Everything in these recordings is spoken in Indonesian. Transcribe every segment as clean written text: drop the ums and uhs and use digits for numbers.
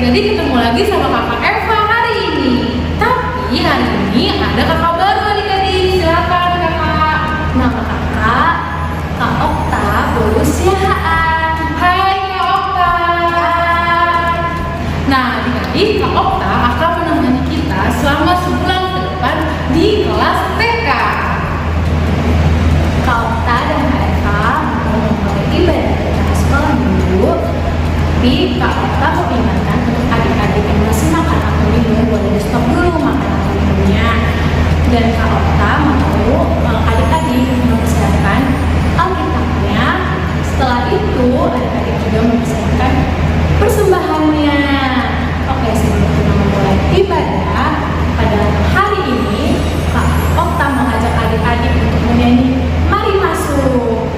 Jadi ketemu lagi sama kakak Eva hari ini. Tapi hari ini ada kakak baru adik-adik. Silakan kakak. Nama kakak Kak Okta Bolusiaan. Hai Kak Okta. Nah adik-adik, Kak Okta akan menemani kita selama sebulan ke depan di kelas TK. Kak Okta dan Kak Eva mau memulai ibadah kita sekolah dulu. Tapi Kak Okta mengingatkan untuk adik-adik yang masih makan atau minum boleh di stop dulu makan atau minumnya. Dan Kak Okta mau adik-adik mempersiapkan Alkitabnya. Setelah itu adik-adik juga mempersiapkan persembahannya. Oke, sebelum kita memulai ibadah pada hari ini, Kak Okta mengajak adik-adik untuk menyanyi "Mari Masuk".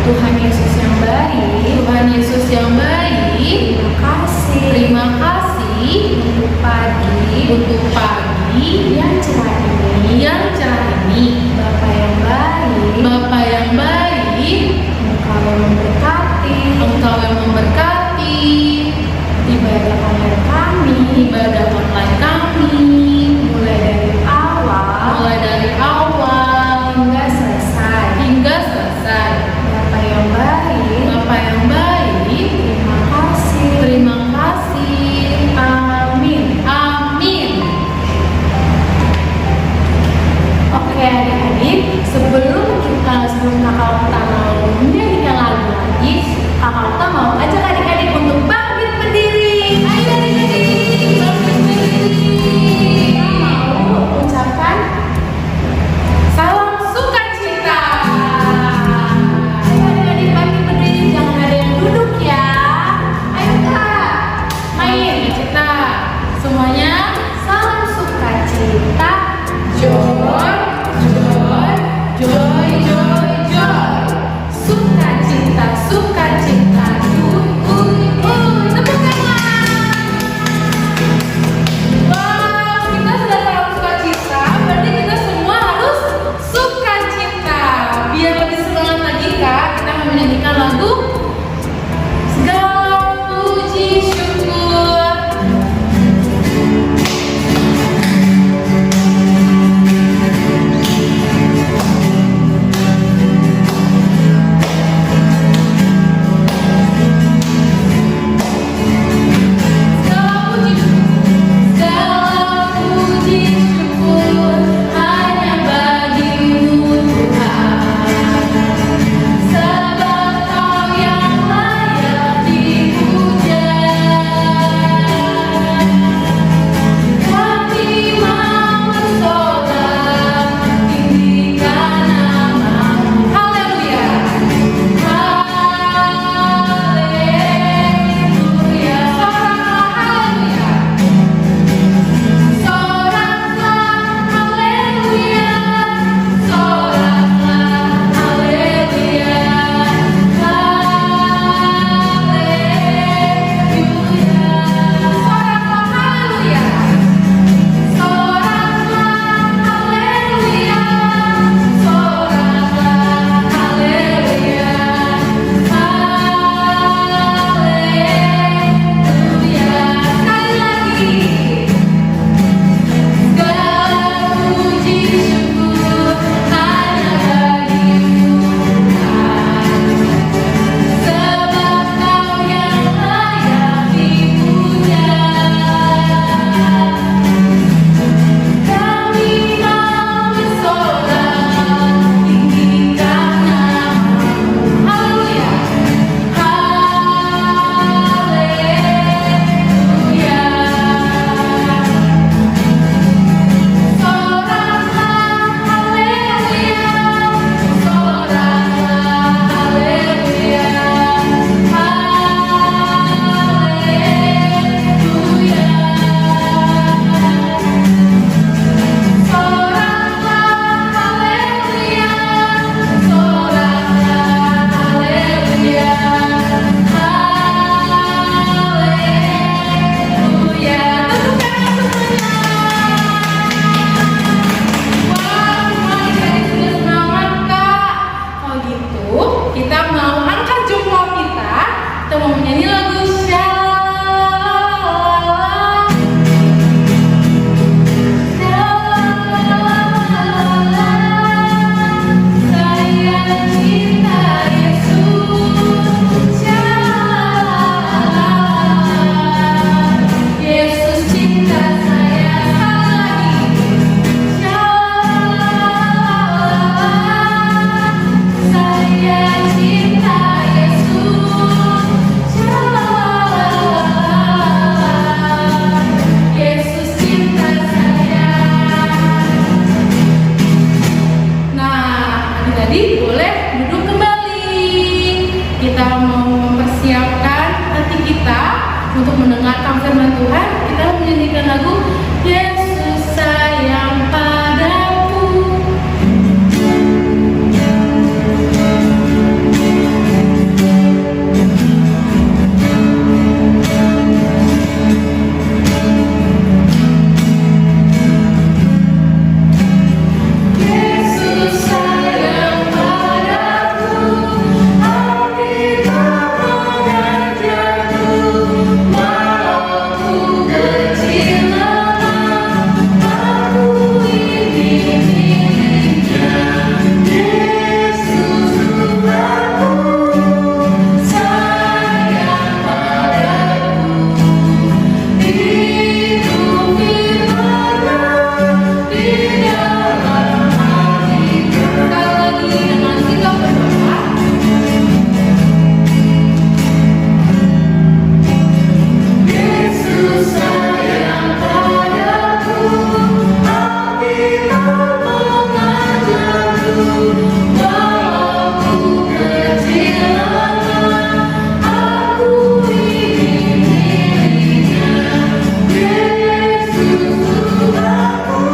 Tuhan Yesus yang baik, terima kasih untuk pagi yang cerah ini, Bapa yang baik, Engkau yang memberkati ibadah online kami, mulai dari awal hingga selesai. Bapa yang baik, terima kasih. Amin. Oke adik-adik, sebelum Kakak Okta mau menyanyikan lagu lagi, Kakak Okta mau ajak adik-adik untuk mendengarkan firman Tuhan, kita menyanyikan lagu Yesus sayang padaku. Yesus sayang padaku, Alkitab mengajarku, walau ku kecil lemah, aku ini miliknya. Yesus Tuhanku, sayang padaku, hidup firman-Nya di dalam hatiku. Sekali lagi dengan sikap berdoa. Yesus sayang padaku, Alkitab mengajarku, walau ku kecil lemah, aku ini miliknya. Yesus Tuhanku,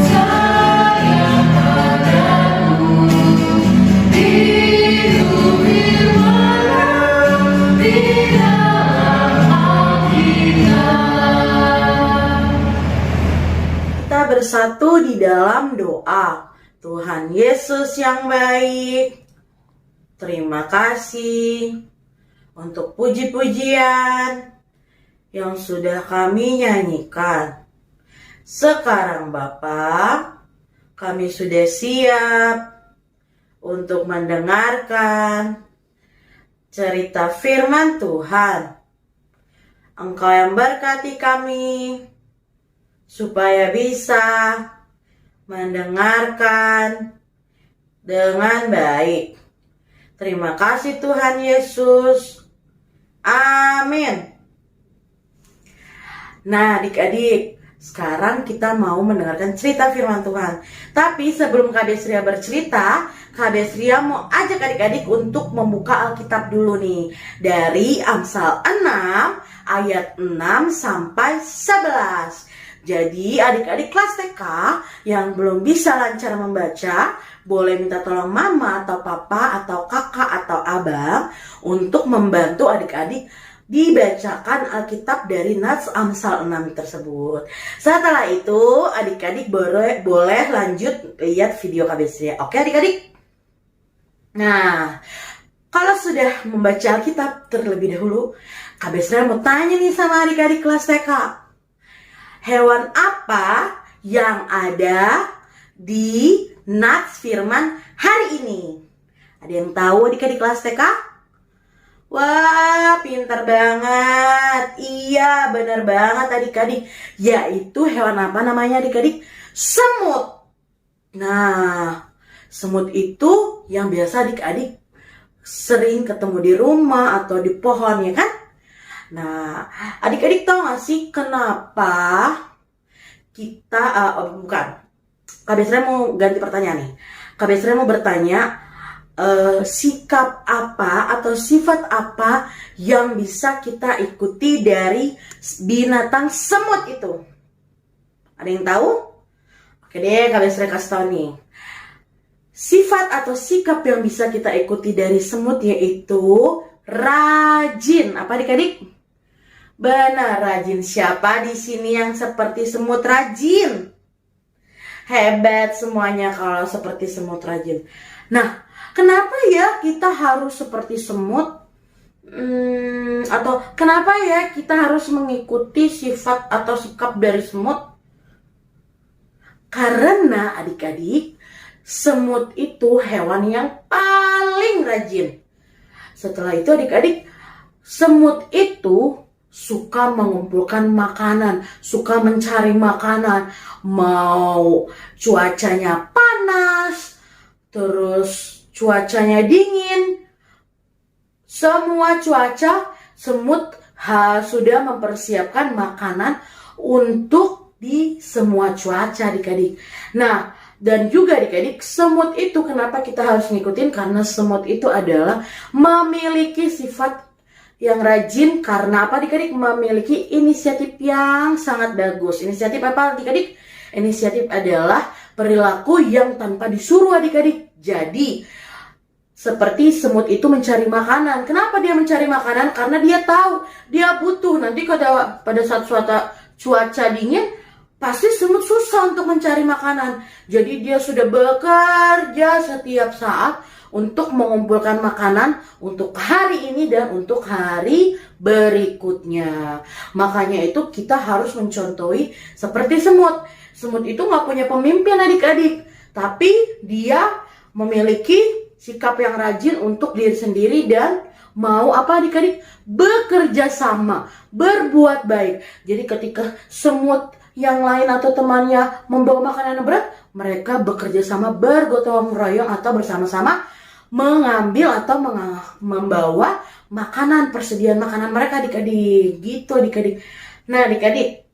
sayang padaku, hidup firman-Nya di dalam Alkitab. Kita bersatu di dalam doa. Tuhan Yesus yang baik, terima kasih untuk puji-pujian yang sudah kami nyanyikan. Sekarang Bapa, kami sudah siap untuk mendengarkan cerita firman Tuhan. Engkau yang berkati kami supaya bisa mendengarkan dengan baik. Terima kasih Tuhan Yesus. Amin. Nah, adik-adik, sekarang kita mau mendengarkan cerita firman Tuhan. Tapi sebelum Kak Desria bercerita, Kak Desria mau ajak adik-adik untuk membuka Alkitab dulu nih. Dari Amsal 6 ayat 6 sampai 11. Jadi adik-adik kelas TK yang belum bisa lancar membaca, boleh minta tolong mama atau papa atau kakak atau abang untuk membantu adik-adik dibacakan Alkitab dari Nats Amsal 6 tersebut. Setelah itu adik-adik boleh lanjut lihat video KBC. Oke adik-adik? Nah, kalau sudah membaca Alkitab terlebih dahulu, KBC mau tanya nih sama adik-adik kelas TK. Hewan apa yang ada di Nats firman hari ini? Ada yang tahu adik-adik kelas TK? Wah, pintar banget. Iya, benar banget adik-adik. Yaitu hewan apa namanya adik-adik? Semut. Nah, semut itu yang biasa adik-adik sering ketemu di rumah atau di pohon, ya kan? Nah, adik-adik tahu gak sih kenapa kita, bukan, Kak Desra mau ganti pertanyaan nih. Kak Desra mau bertanya, sikap apa atau sifat apa yang bisa kita ikuti dari binatang semut itu? Ada yang tahu? Oke deh, Kak Desra kasih tahu nih. Sifat atau sikap yang bisa kita ikuti dari semut yaitu rajin. Apa adik-adik? Benar, rajin. Siapa di sini yang seperti semut rajin? Hebat semuanya kalau seperti semut rajin. Nah, kenapa ya kita harus seperti semut? Atau kenapa ya kita harus mengikuti sifat atau sikap dari semut? Karena adik-adik, semut itu hewan yang paling rajin. Setelah itu adik-adik, semut itu suka mengumpulkan makanan, suka mencari makanan. Mau cuacanya panas, terus cuacanya dingin, semua cuaca semut sudah mempersiapkan makanan untuk di semua cuaca adik-adik. Nah, dan juga adik-adik, semut itu kenapa kita harus ngikutin? Karena semut itu adalah memiliki sifat yang rajin karena apa adik-adik? Memiliki inisiatif yang sangat bagus. Inisiatif apa adik-adik? Inisiatif adalah perilaku yang tanpa disuruh adik-adik. Jadi seperti semut itu mencari makanan. Kenapa dia mencari makanan? Karena dia tahu dia butuh. Nanti pada saat cuaca dingin, pasti semut susah untuk mencari makanan. Jadi dia sudah bekerja setiap saat untuk mengumpulkan makanan untuk hari ini dan untuk hari berikutnya. Makanya itu kita harus mencontohi seperti semut. Semut itu nggak punya pemimpin adik-adik, tapi dia memiliki sikap yang rajin untuk diri sendiri dan mau apa adik-adik? Bekerja sama, berbuat baik. Jadi ketika semut yang lain atau temannya membawa makanan yang berat, mereka bekerja sama, bergotong royong atau bersama-sama mengambil atau membawa makanan, persediaan makanan mereka adik-adik. Gitu adik-adik. Nah adik-adik,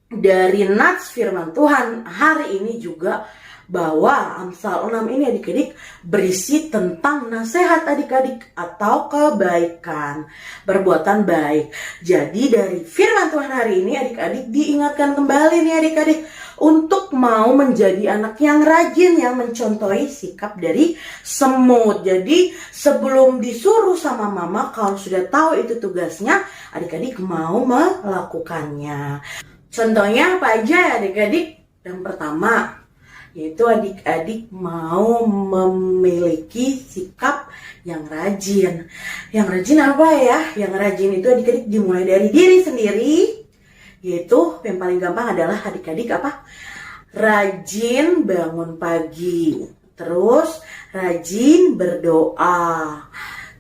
dari nats firman Tuhan hari ini juga bahwa Amsal 6 ini adik-adik berisi tentang nasihat adik-adik atau kebaikan, perbuatan baik. Jadi dari firman Tuhan hari ini adik-adik diingatkan kembali nih adik-adik untuk mau menjadi anak yang rajin, yang mencontohi sikap dari semut. Jadi sebelum disuruh sama mama, kalau sudah tahu itu tugasnya, adik-adik mau melakukannya. Contohnya apa aja ya adik-adik? Yang pertama, yaitu adik-adik mau memiliki sikap yang rajin. Yang rajin apa ya? Yang rajin itu adik-adik dimulai dari diri sendiri. Yaitu yang paling gampang adalah adik-adik apa? Rajin bangun pagi. Terus rajin berdoa.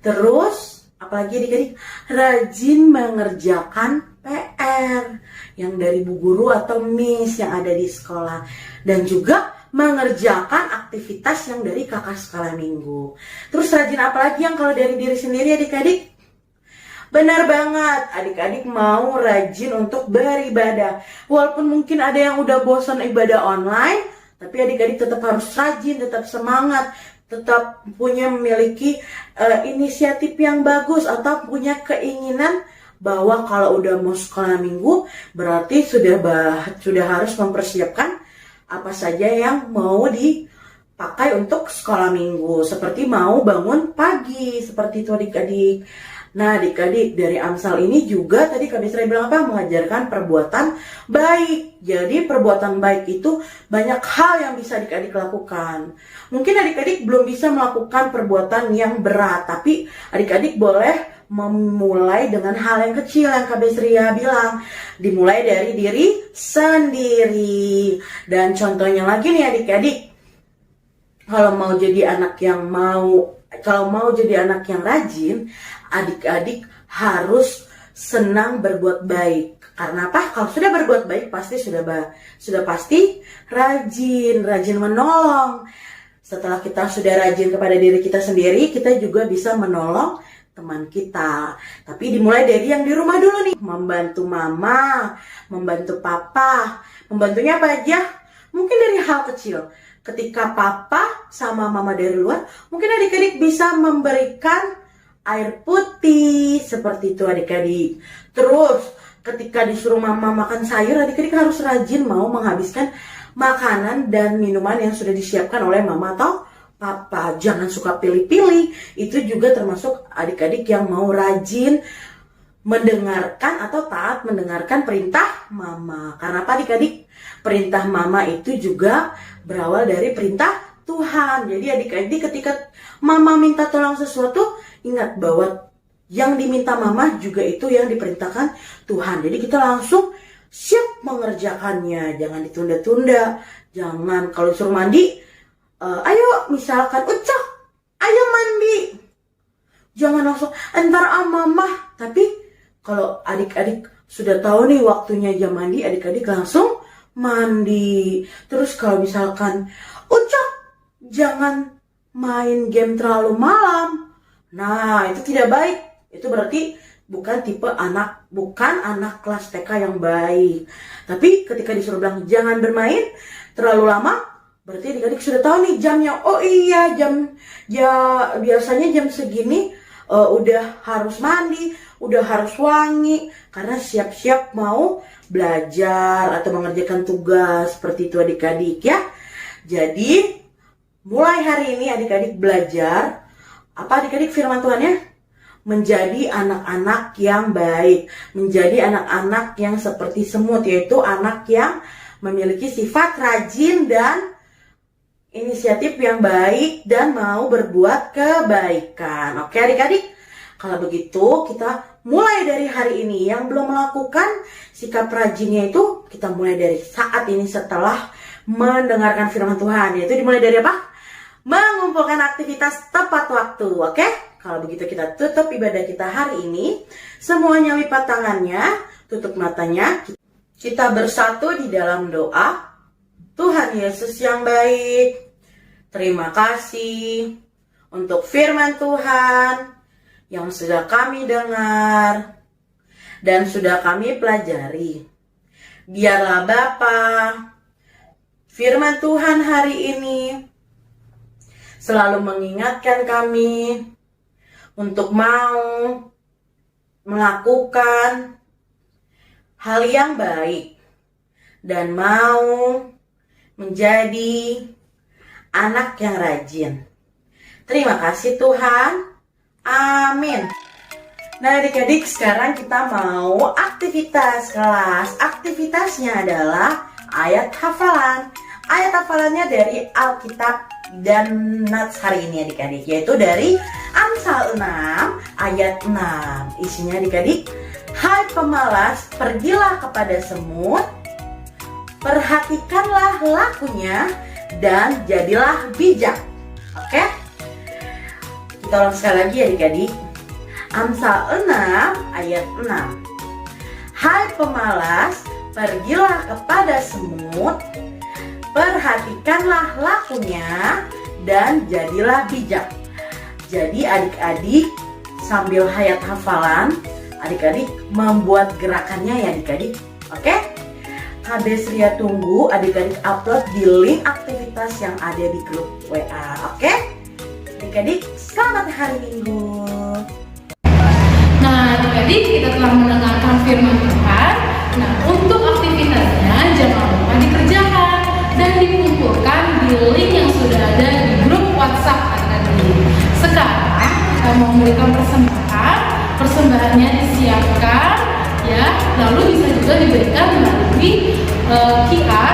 Terus apalagi adik-adik? Rajin mengerjakan PR yang dari bu guru atau miss yang ada di sekolah. Dan juga mengerjakan aktivitas yang dari kakak skala minggu. Terus rajin apa lagi yang kalau dari diri sendiri adik-adik? Benar banget, adik-adik mau rajin untuk beribadah. Walaupun mungkin ada yang udah bosan ibadah online, tapi adik-adik tetap harus rajin, tetap semangat, tetap memiliki inisiatif yang bagus atau punya keinginan bahwa kalau udah mau sekolah minggu berarti sudah harus mempersiapkan apa saja yang mau dipakai untuk sekolah minggu, seperti mau bangun pagi, seperti itu adik-adik. Nah adik-adik, dari Amsal ini juga tadi Kak Desra bilang apa? Mengajarkan perbuatan baik. Jadi perbuatan baik itu banyak hal yang bisa adik-adik lakukan. Mungkin adik-adik belum bisa melakukan perbuatan yang berat, tapi adik-adik boleh memulai dengan hal yang kecil yang Kak Desria bilang. Dimulai dari diri sendiri. Dan contohnya lagi nih adik-adik, kalau mau jadi anak yang rajin, adik-adik harus senang berbuat baik. Karena apa? Kalau sudah berbuat baik pasti sudah pasti rajin menolong. Setelah kita sudah rajin kepada diri kita sendiri, kita juga bisa menolong teman kita. Tapi dimulai dari yang di rumah dulu nih. Membantu mama, membantu papa. Membantunya apa aja? Mungkin dari hal kecil. Ketika papa sama mama dari luar, mungkin adik-adik bisa memberikan air putih. Seperti itu adik-adik. Terus ketika disuruh mama makan sayur, adik-adik harus rajin mau menghabiskan makanan dan minuman yang sudah disiapkan oleh mama atau papa. Jangan suka pilih-pilih. Itu juga termasuk adik-adik yang mau rajin mendengarkan atau taat mendengarkan perintah mama. Karena apa adik-adik? Perintah mama itu juga berawal dari perintah Tuhan. Jadi adik-adik ketika mama minta tolong sesuatu, ingat bahwa yang diminta mama juga itu yang diperintahkan Tuhan. Jadi kita langsung siap mengerjakannya. Jangan ditunda-tunda. Jangan kalau disuruh mandi, ayo misalkan Ucok, ayo mandi. Jangan langsung entar mama. Tapi kalau adik-adik sudah tahu nih waktunya jam mandi, adik-adik langsung mandi. Terus kalau misalkan Ucok, jangan main game terlalu malam. Nah itu tidak baik. Itu berarti bukan anak kelas TK yang baik. Tapi ketika disuruh bilang jangan bermain terlalu lama, berarti adik-adik sudah tahu nih jamnya. Oh iya, biasanya jam segini udah harus mandi, udah harus wangi, karena siap-siap mau belajar atau mengerjakan tugas seperti itu adik-adik ya. Jadi mulai hari ini adik-adik belajar apa adik-adik firman Tuhan ya? Menjadi anak-anak yang baik, menjadi anak-anak yang seperti semut, yaitu anak yang memiliki sifat rajin dan inisiatif yang baik dan mau berbuat kebaikan. Oke adik-adik, kalau begitu kita mulai dari hari ini. Yang belum melakukan sikap rajinnya itu, kita mulai dari saat ini setelah mendengarkan firman Tuhan. Yaitu dimulai dari apa? Mengumpulkan aktivitas tepat waktu. Oke? Kalau begitu kita tutup ibadah kita hari ini. Semuanya lipat tangannya, tutup matanya. Kita bersatu di dalam doa. Tuhan Yesus yang baik, terima kasih untuk firman Tuhan yang sudah kami dengar dan sudah kami pelajari. Biarlah Bapa, firman Tuhan hari ini selalu mengingatkan kami untuk mau melakukan hal yang baik dan mau menjadi anak yang rajin. Terima kasih Tuhan. Amin. Nah adik-adik, sekarang kita mau aktivitas kelas. Aktivitasnya adalah ayat hafalan. Ayat hafalannya dari Alkitab dan Nats hari ini adik-adik, yaitu dari Amsal 6 ayat 6. Isinya adik-adik, hai pemalas, pergilah kepada semut, perhatikanlah lakunya, dan jadilah bijak. Oke? Kita ulang sekali lagi adik-adik. Amsal 6 ayat 6. Hai pemalas, pergilah kepada semut, perhatikanlah lakunya, dan jadilah bijak. Jadi adik-adik sambil hayat hafalan, adik-adik membuat gerakannya ya adik-adik. Oke? KB Sria tunggu adik-adik upload di link aktivitas yang ada di grup WA. Oke? Adik-adik selamat hari Minggu. Nah, adik-adik kita telah mendengarkan firman Tuhan. Nah, untuk aktivitasnya jangan lupa dikerjakan dan dikumpulkan di link yang sudah ada di grup WhatsApp adik-adik. Sekarang kita mau memberikan persembahan. Persembahannya disiapkan ya, lalu bisa juga diberikan melalui QR